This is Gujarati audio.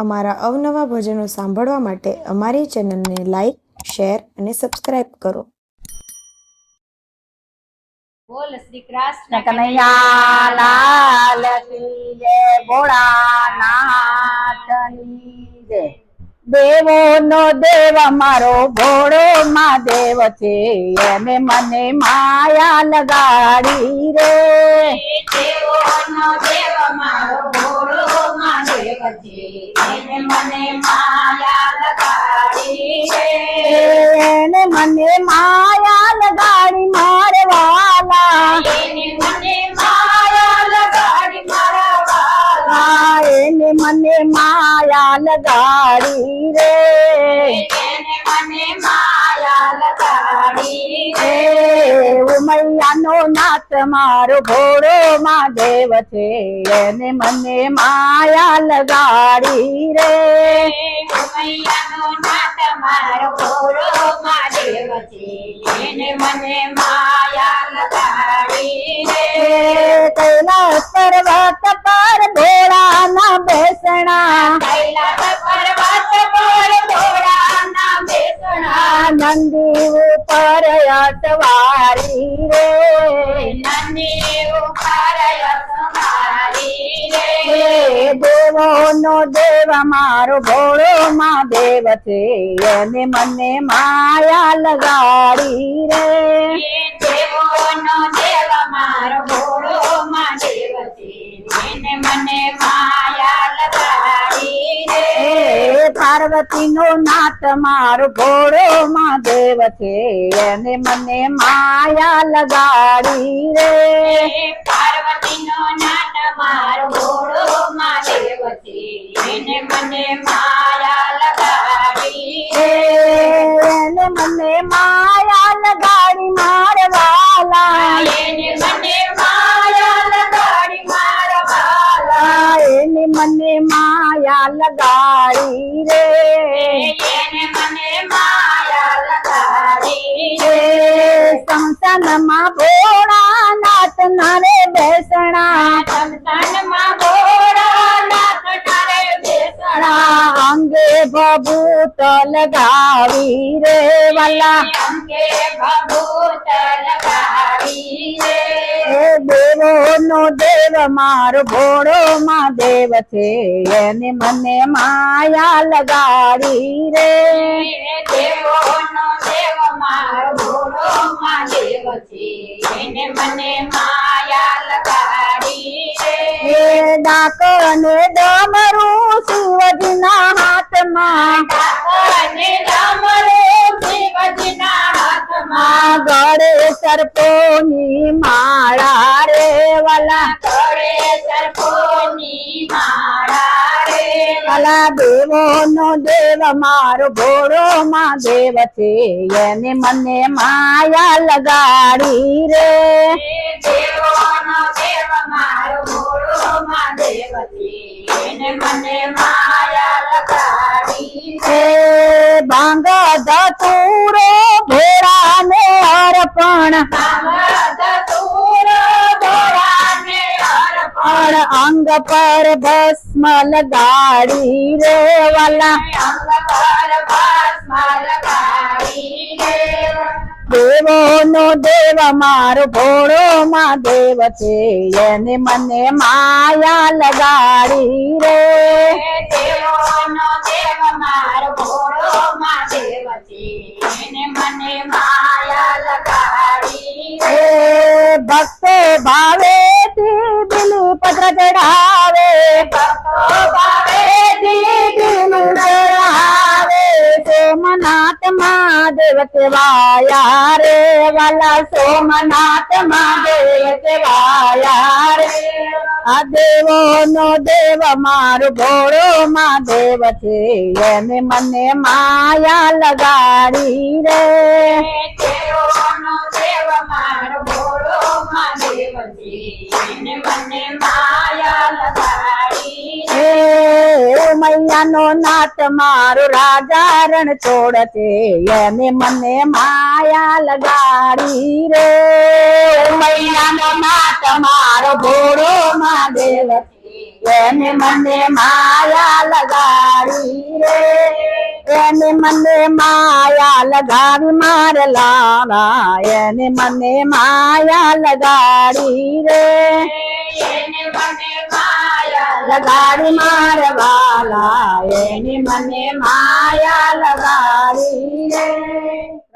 અમારા અવનવા ભજનો સાંભળવા માટે અમારી ચેનલને લાઈક, શેર અને સબસ્ક્રાઇબ કરો. બોલ શ્રી કૃષ્ણ કનૈયા લાલ કી જય, ભોળાનાથની જય. દેવો નો દેવ મારો ભોળો મહાદેવ છે, એને મને માયા લગાડી રે. દેવો નો દેવ મારો ભોળો મહાદેવ છે, એને મને માયા લગાડી રે. એને મને માયા લગાડી મારવાલા, એને મને માયા લગાડી મારવાલા, એને મને માયા લગાડી રે. એને મને માયા લગાડી રે. ઉમૈયાનો નાથ મારો ભોળો મહાદેવ છે, એને મને માયા લગાડી રે. ઉમૈયાનો નાથ મારો ભોળો મહાદેવ છે, એને મને માયા લગાડી રે. કૈલાસ પર્વત પર ભોળાના બેસણા, કૈલાસ પર્વત પર ભોળાના બેસણા, નંદી ઉપર અસવારી રે. નંદી ઉપર અસવારી રે. દેવો નો દેવ મારો ભોળો મહાદેવ છે, એને મને માયા લગાડી રે. દેવો નો દેવ મારો ભોળો મહાદેવ છે, એને મને માયા લગાડી રે. પાર્વતી નો નાથ મારો ભોળો મહાદેવ છે, એને મને માયા લગાડી રે. પાર્વતી નો નાથ મારો ભોળો મહાદેવ છે, એને મને માયા લગાડી રે. એને મને માયા લગાડી મારવાલા, એને મને માયા લગાડી મારવાલા, એને મને માયા લગાડી રે. એને મને માયા લગાડી રે. સંસાનમાં ભોળાનાથ નારે બેસણા, સંસાનમાં ભોળાનાથ નારે બેસણા, અંગે ભભૂત લગાવી રે વાલા, અંગે ભભૂત લગાવી રે. દેવો નો દેવ મારો ભોળો મહાદેવ છે, એને મને માયા લગાડી રે. દેવો નો દેવ મારો ભોળો મહાદેવ છે, એને મને માયા લગાડી રે. ડાક ને ડમરું શિવજીના હાથમાં, ડાક ને ડમરું શિવજીના હાથમાં, ગળે સર્પોની માળા રે વાલા, ગળે સર્પોની માળા રે વાલા. દેવો નો દેવ મારો ભોળો મહાદેવ છે, એને મને માયા લગાડી રે. દેવો નો દેવ મારો ભોળો મહાદેવ છે, એને મને માયા લગાડી રે. ભાંગ ધતુરો ભોળાને અર્પણ, ભાંગ ધતુરો ભોળાને અર્પણ, અંગ પર ભસ્મ લગાડી રે વાલા, અંગ પર ભસ્મ લગાડી રે. દેવો નો દેવ મારો ભોળો મહાદેવ છે, એને મને માયા લગાડી રે. દેવો નો દેવ મારો ભોળો મહાદેવ છે, એને મને માયા લગાડી રે. ભક્તો ભાવેથી બિલીપત્ર ચઢાવે, ભક્તો ભાવેથી બિલીપત્ર ચઢાવે, સોમનાથ મહાદેવ કેવાયા રે વાલા, સોમનાથ મહાદેવ કેવાયા રે. આ દેવો નો દેવ મારો ભોળો મહાદેવ છે, એને મને માયા લગાડી રે. દેવો નો દેવ મારો ભોળો મહાદેવ છે, એને મને માયા લગાડી રે. ઉમૈયાનો નાથ મારો રાજા રણ છોડ છે, એને મને માયા લગાડી રે. ઉમૈયાનો નાથ મારો ભોળો મહાદેવ છે, એને મને માયા લગાડી એને મને માયા લગાવી મારે લાલા એને મને માયા લગાડી રે એને મને માયા લગાડી મારે વાલા એને મને માયા લગાડી રે